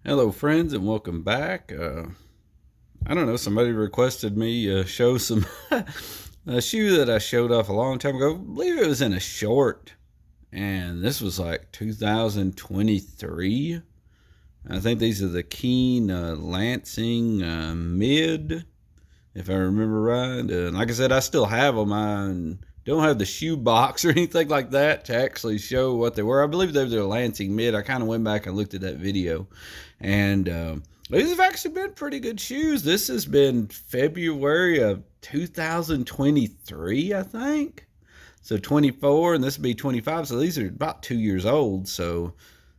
Hello, friends, and welcome back. I don't know, somebody requested me show some a shoe that I showed off a long time ago. I believe it was in a short, and this was like 2023. I think these are the Keen Lansing mid, if I remember right. Like I said, I still have them. I don't have the shoe box or anything like that to actually show what they were. I believe they were Lansing mid. I kind of went back and looked at that video, and these have actually been pretty good shoes. This has been February of 2023, I think. So 24, and this would be 25. So these are about 2 years old. So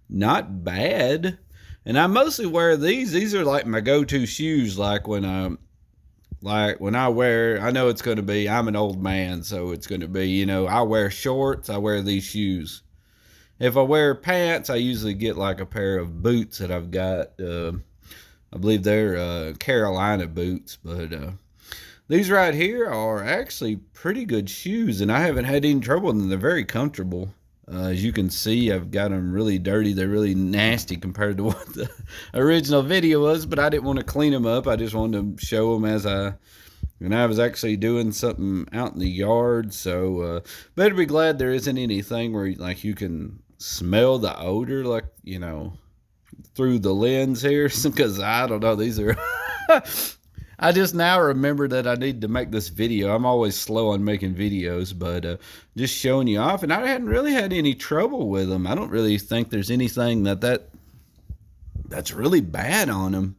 not bad. And I mostly wear these. These are like my go-to shoes. Like when I wear, I know it's going to be, I'm an old man, so it's going to be, I wear shorts, I wear these shoes. If I wear pants, I usually get like a pair of boots that I've got. I believe they're Carolina boots, but these right here are actually pretty good shoes, and I haven't had any trouble with them. They're very comfortable. As you can see, I've got them really dirty. They're really nasty compared to what the original video was, but I didn't want to clean them up. I just wanted to show them when I was actually doing something out in the yard. So better be glad there isn't anything where like you can smell the odor, like, through the lens here, because I don't know, these are I just now remember that I need to make this video. I'm always slow on making videos, but just showing you off, and I hadn't really had any trouble with them. I don't really think there's anything that's really bad on them.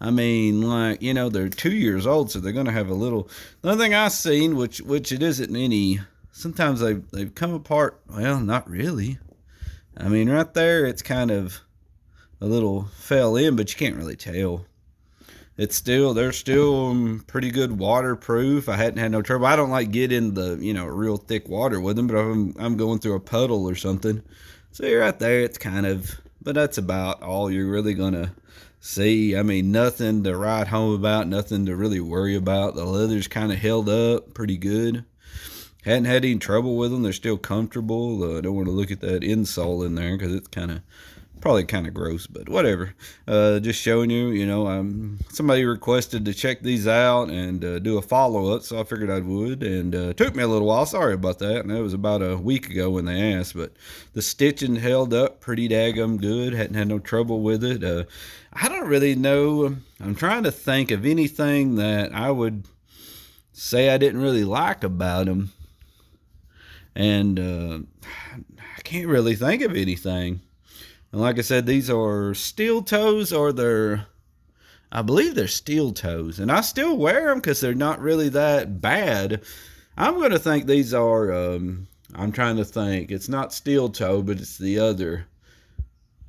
I mean, like, they're 2 years old, so they're gonna have a little. The only thing I've seen, which it isn't any. Sometimes they've come apart. Well, not really. I mean, right there, it's kind of a little fell in, but you can't really tell. They're still pretty good waterproof. I hadn't had no trouble. I don't like getting the real thick water with them, but I'm going through a puddle or something. So right there, it's but that's about all you're really gonna see. I mean, nothing to write home about, nothing to really worry about. The leather's kind of held up pretty good. Hadn't had any trouble with them. They're still comfortable. I don't want to look at that insole in there because it's probably kind of gross, but whatever. Just showing you, somebody requested to check these out and do a follow-up, so I figured I would, and it took me a little while. Sorry about that, and that was about a week ago when they asked, but the stitching held up pretty daggum good. Hadn't had no trouble with it. I don't really know. I'm trying to think of anything that I would say I didn't really like about them, and I can't really think of anything. And like I said, these are steel toes, I believe they're steel toes. And I still wear them because they're not really that bad. I'm going to think these are, I'm trying to think. It's not steel toe, but it's the other.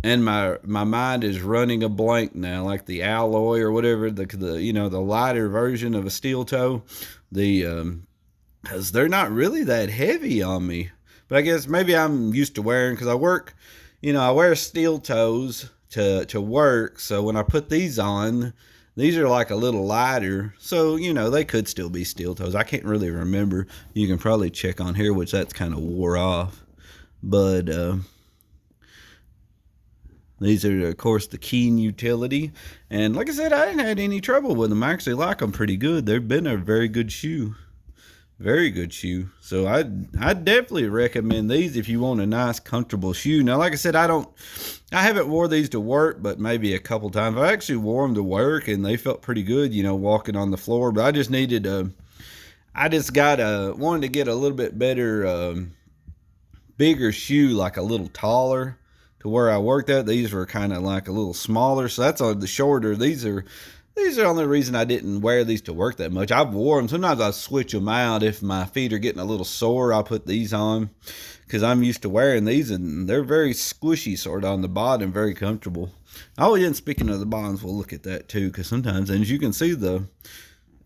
And my mind is running a blank now, like the alloy or whatever, the lighter version of a steel toe. Because they're not really that heavy on me. But I guess maybe I'm used to wearing, because I work. I wear steel toes to work, so when I put these on, these are like a little lighter, so, they could still be steel toes. I can't really remember. You can probably check on here, which that's kind of wore off. But these are, of course, the Keen Utility. And like I said, I didn't have any trouble with them. I actually like them pretty good. They've been a very good shoe. Very good shoe. So I definitely recommend these if you want a nice, comfortable shoe. Now, like I said, I haven't wore these to work, but maybe a couple times. I actually wore them to work, and they felt pretty good, walking on the floor. But I just wanted to get a little bit better, bigger shoe, like a little taller, to where I worked at. These were kind of like a little smaller, so that's on the shorter. These are the only reason I didn't wear these to work that much. I've worn them. Sometimes I switch them out. If my feet are getting a little sore, I'll put these on because I'm used to wearing these, and they're very squishy sort of on the bottom, very comfortable. Oh, yeah, and speaking of the bottoms, we'll look at that too, because sometimes, and as you can see,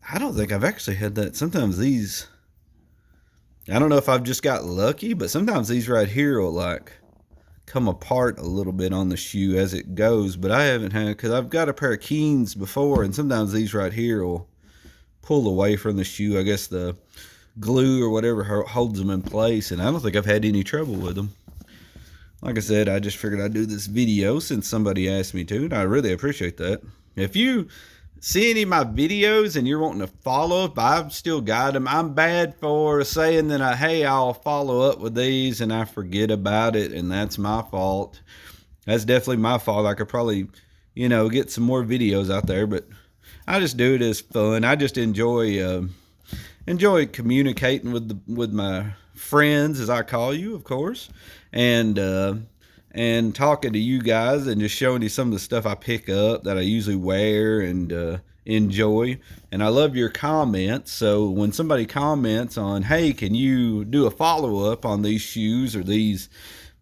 I don't think I've actually had that. Sometimes these, I don't know if I've just got lucky, but sometimes these right here will like come apart a little bit on the shoe as it goes, but I haven't had, because I've got a pair of Keens before, and sometimes these right here will pull away from the shoe. I guess the glue or whatever holds them in place, and I don't think I've had any trouble with them. like I said, I just figured I'd do this video since somebody asked me to, and I really appreciate that. If you see any of my videos and you're wanting to follow up, I've still got them. I'm bad for saying that hey, I'll follow up with these and I forget about it, and that's my fault. That's definitely my fault. I could probably, get some more videos out there, but I just do it as fun. I just enjoy communicating with my friends, as I call you, of course, and talking to you guys and just showing you some of the stuff I pick up that I usually wear and enjoy. And I love your comments. So when somebody comments on, hey, can you do a follow up on these shoes or these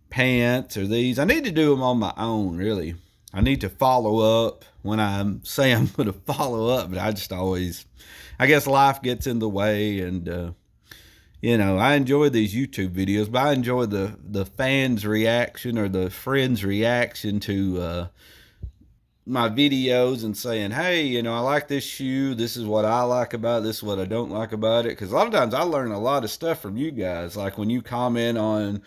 pants or these, I need to do them on my own, really. I need to follow up when I say I'm going to follow up, but I just always, I guess life gets in the way, and I enjoy these YouTube videos, but I enjoy the fans' reaction or the friends' reaction to my videos and saying, hey, I like this shoe. This is what I like about it. This is what I don't like about it. Because a lot of times I learn a lot of stuff from you guys. Like when you comment on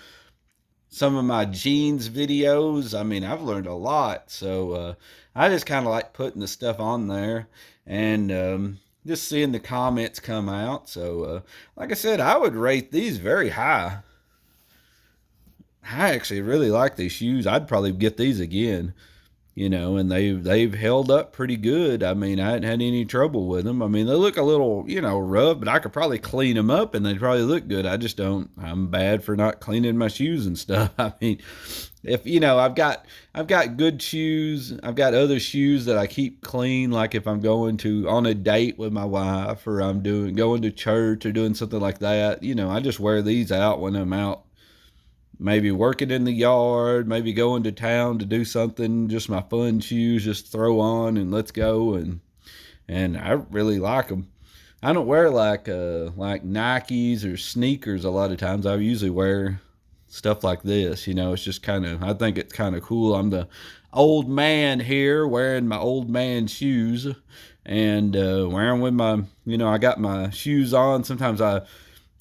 some of my jeans videos, I mean, I've learned a lot. So I just kind of like putting the stuff on there and just seeing the comments come out. So like I said, I would rate these very high. I actually really like these shoes. I'd probably get these again. And they've held up pretty good. I mean, I hadn't had any trouble with them. I mean, they look a little, rough, but I could probably clean them up and they'd probably look good. I just don't. I'm bad for not cleaning my shoes and stuff. I mean, if I've got good shoes. I've got other shoes that I keep clean, like if I'm going on a date with my wife or I'm going to church or doing something like that. I just wear these out when I'm out. Maybe working in the yard, maybe going to town to do something, just my fun shoes, just throw on and let's go. And I really like them. I don't wear like Nikes or sneakers a lot of times. I usually wear stuff like this. It's just I think it's kind of cool. I'm the old man here wearing my old man shoes and wearing with my, I got my shoes on. Sometimes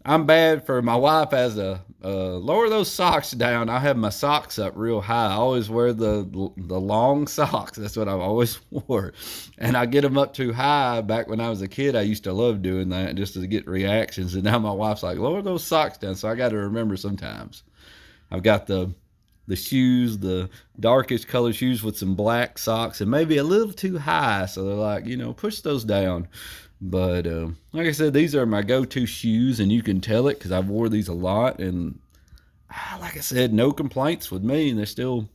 I'm bad for, my wife has a lower those socks down. I have my socks up real high. I always wear the long socks. That's what I've always wore. And I get them up too high. Back when I was a kid, I used to love doing that just to get reactions. And now my wife's like, lower those socks down. So I got to remember sometimes. I've got the shoes, the darkest color shoes with some black socks and maybe a little too high. So they're like, push those down. But like I said, these are my go-to shoes, and you can tell it because I've wore these a lot. And like I said, no complaints with me, and they still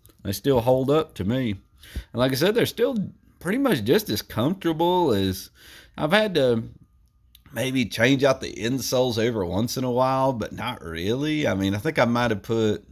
hold up to me. And like I said, they're still pretty much just as comfortable as I've had to maybe change out the insoles every once in a while, but not really. I mean, I think I might have put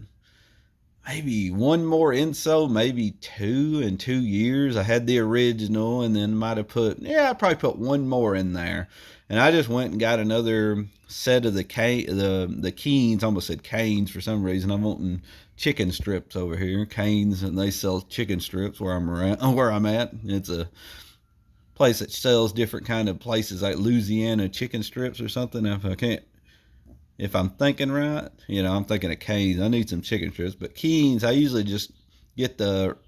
maybe one more insole, maybe two in 2 years. I had the original and then might have I probably put one more in there. And I just went and got another set of the Keens. I almost said Canes for some reason. I'm wanting chicken strips over here. Canes, and they sell chicken strips where I'm at. It's a place that sells different kind of places like Louisiana chicken strips or something. If I'm thinking right, I'm thinking of Canes. I need some chicken strips. But Keens, I usually just get the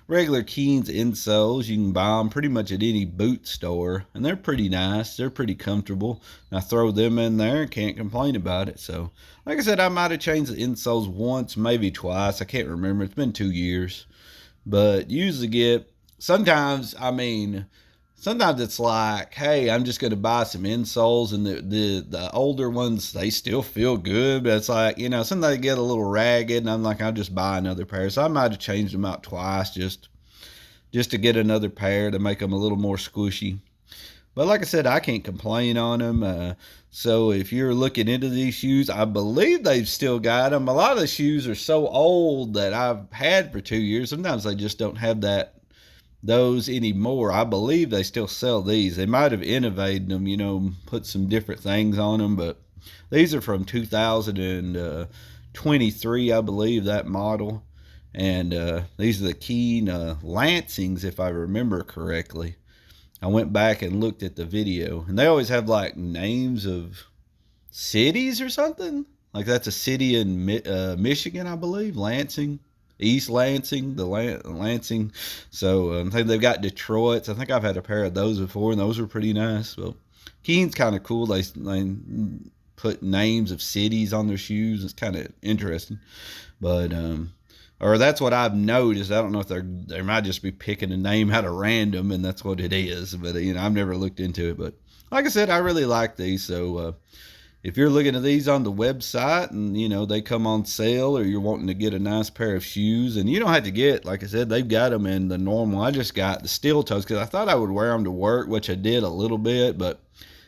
regular Keens insoles. You can buy them pretty much at any boot store. And they're pretty nice. They're pretty comfortable. And I throw them in there and can't complain about it. So, like I said, I might have changed the insoles once, maybe twice. I can't remember. It's been 2 years. But usually sometimes it's like, hey, I'm just going to buy some insoles, and the older ones, they still feel good, but it's like, sometimes they get a little ragged, and I'm like, I'll just buy another pair. So I might have changed them out twice just to get another pair to make them a little more squishy. But like I said, I can't complain on them. So if you're looking into these shoes, I believe they've still got them. A lot of the shoes are so old that I've had for 2 years. Sometimes they just don't have those anymore. I believe they still sell these. They might have innovated them, put some different things on them, but these are from 2023, I believe, that model. And these are the Keen Lansings, if I remember correctly. I went back and looked at the video, and they always have like names of cities or something. Like that's a city in Michigan, I believe, Lansing. East Lansing, Lansing. So I think they've got Detroit's. I think I've had a pair of those before, and those are pretty nice. Well, Keen's kind of cool. They put names of cities on their shoes. It's kind of interesting, but or that's what I've noticed. I don't know if they might just be picking a name out of random, and that's what it is. But I've never looked into it. But like I said, I really like these. So if you're looking at these on the website and they come on sale, or you're wanting to get a nice pair of shoes, and you don't have to get, like I said, they've got them in the normal. I just got the steel toes because I thought I would wear them to work, which I did a little bit, but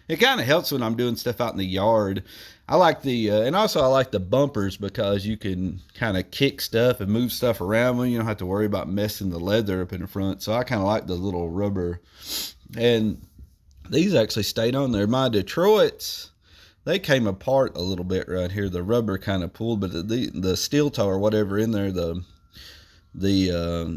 it kind of helps when I'm doing stuff out in the yard. I like and also I like the bumpers because you can kind of kick stuff and move stuff around when you don't have to worry about messing the leather up in the front. So I kind of like the little rubber, and these actually stayed on there. My Detroits, they came apart a little bit right here. The rubber kind of pulled, but the steel toe or whatever in there, the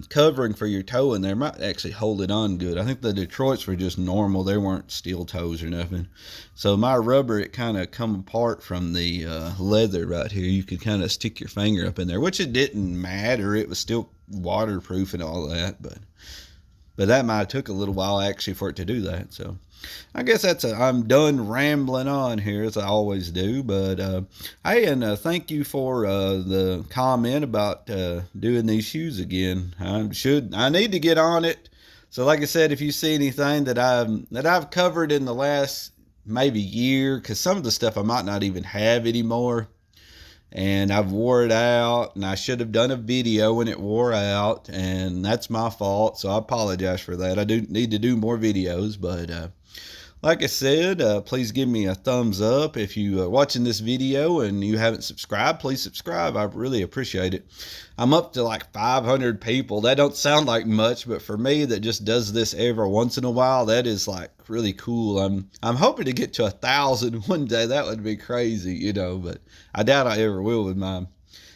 covering for your toe in there might actually hold it on good. I think the Detroits were just normal. They weren't steel toes or nothing. So my rubber, it kind of come apart from the leather right here. You could kind of stick your finger up in there, which it didn't matter. It was still waterproof and all that, but that might have took a little while actually for it to do that. So I guess I'm done rambling on here as I always do. But hey, and thank you for the comment about doing these shoes again. I need to get on it. So like I said, if you see anything that I've covered in the last maybe year, because some of the stuff I might not even have anymore, and I've wore it out, and I should have done a video when it wore out, and that's my fault, so I apologize for that. I do need to do more videos, but like I said, please give me a thumbs up. If you are watching this video and you haven't subscribed, please subscribe. I really appreciate it. I'm up to like 500 people. That don't sound like much, but for me that just does this every once in a while, that is like really cool. I'm hoping to get to 1,000 one day. That would be crazy, but I doubt I ever will with my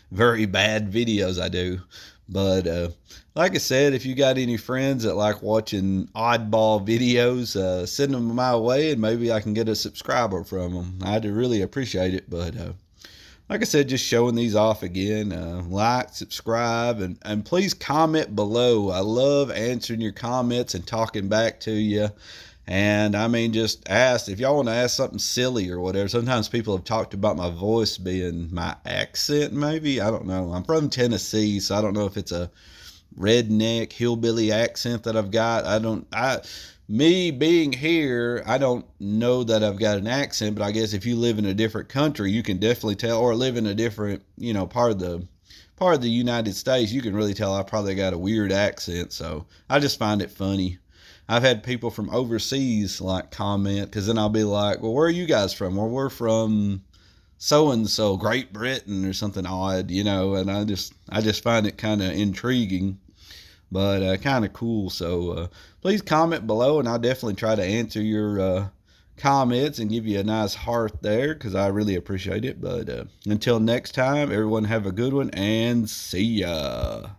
very bad videos I do. But like I said, if you got any friends that like watching oddball videos, send them my way, and maybe I can get a subscriber from them. I'd really appreciate it. But like I said, just showing these off again. Like, subscribe, and please comment below. I love answering your comments and talking back to you. And just ask if y'all want to ask something silly or whatever. Sometimes people have talked about my voice being my accent, maybe. I don't know. I'm from Tennessee, so I don't know if it's a redneck hillbilly accent that I've got. Me being here, I don't know that I've got an accent, but I guess if you live in a different country, you can definitely tell, or live in a different, part of the United States, you can really tell I probably got a weird accent. So I just find it funny. I've had people from overseas like comment, because then I'll be like, well, where are you guys from? Well, we're from so-and-so, Great Britain or something odd, and I just find it kind of intriguing, but kind of cool. So please comment below, and I'll definitely try to answer your comments and give you a nice heart there, because I really appreciate it. But until next time, everyone have a good one, and see ya.